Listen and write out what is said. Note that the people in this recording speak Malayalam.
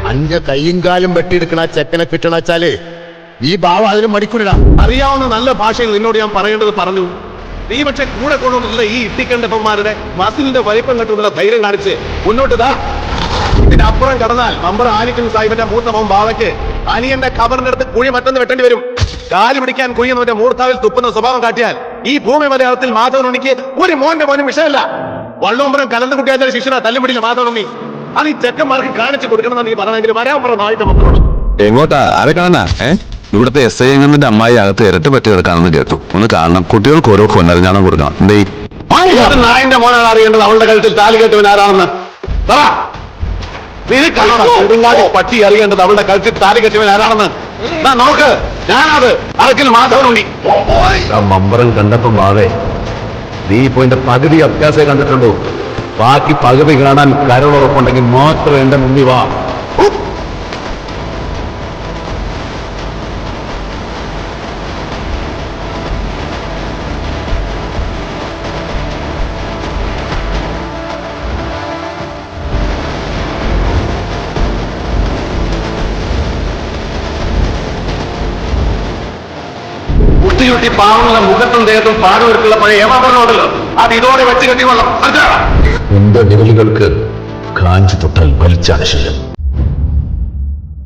അഞ്ച കൈയും കാലും വെട്ടിയെടുക്കണ ചെക്കനെ കിട്ടണച്ചാല് ഈ ഭാവം അതിന് മടിക്കൂടാ. അറിയാവുന്ന നല്ല ഭാഷയിൽ നിന്നോട് ഞാൻ പറയേണ്ടത് പറഞ്ഞു. നീ പക്ഷെ കൂടെ കൊണ്ടുവന്നിട്ടുള്ള ഈ ഇട്ടിക്കണ്ടപ്പന്മാരുടെ മസിലിന്റെ വലിപ്പം കെട്ടുന്നുള്ള ധൈര്യം കാണിച്ച് മുന്നോട്ട് താ. ഇതിനപ്പുറം കടന്നാൽ മമ്പർ ആലിക്കൽ സാഹിബിന്റെ മൂത്ത മോൻ ബാവയ്ക്ക് അനിയന്റെ ഖബറിന്റെ അടുത്ത് കുഴി മറ്റൊന്ന് വെട്ടേണ്ടി വരും. കാല് പിടിക്കാൻ കുഴിയുന്നവന്റെ മൂർത്താവിൽ തുപ്പുന്ന സ്വഭാവം കാട്ടിയാൽ ഈ ഭൂമി മലയാളത്തിൽ മാധവനുണ്ണിക്ക് ഒരു മോന്റെ മോനും വിഷയമല്ല. വള്ളോമ്പരം കലந்து കുട്ടിയാച്ചാൽ ശിക്ഷണ തല്ലുപിടിച്ച മാധവനുണ്ണി. അത് ഈ ചെക്കന്മാർക്ക് കാണിച്ചു കൊടുക്കണമെന്ന് നീ പറഞ്ഞെങ്കിൽ വരാൻ പറഞ്ഞ നായിട്ട് മക്കളോട്. എങ്ങോട്ടാ? ആരെ കാണാനാ? ഇവിടുത്തെ എസ് ഐ എങ്ങനെ അമ്മായി അകത്ത് ഇരട്ട് പറ്റി കിടക്കാണെന്ന് കേട്ടു. ഒന്ന് കാണണം. കുട്ടികൾക്ക് ഓരോ പൊന്നറിഞ്ഞാണം കൊടുക്കണം. എന്തേ നായന്റെ മോനാണ് അറിയേണ്ടത് അവളുടെ കഴുത്തിൽ താലി കെട്ടവൻ ആരാണെന്ന്. പട്ടി അറിയേണ്ടത് അവളുടെ കഴുത്തിൽ താലി കെട്ടവൻ ആരാണെന്ന്. നോക്ക്, ഞാനത് അറക്കിൽ മാധവനുണ്ണി. മമ്പറം കണ്ടപ്പം ബാവേ, നീ ഇപ്പൊ എന്റെ പകുതി അഭ്യാസം കണ്ടിട്ടുള്ളൂ. ബാക്കി പകുതി കാണാൻ കരളുറപ്പുണ്ടെങ്കിൽ മാത്രം എന്റെ മുന്നിൽ വാ. കുട്ടിയുട്ടി പാവങ്ങളുടെ മുഖത്തും ദേഹത്തും പാടുവരുത്തുള്ള പഴയ ഏമാപരണമുണ്ടല്ലോ, അത് ഇതോടെ വെച്ച് കെട്ടി കൊള്ളാം. എന്റെ വിരലുകൾക്ക് കാഞ്ചു തൊട്ടാൽ വലിച്ചാണ് ശീലം.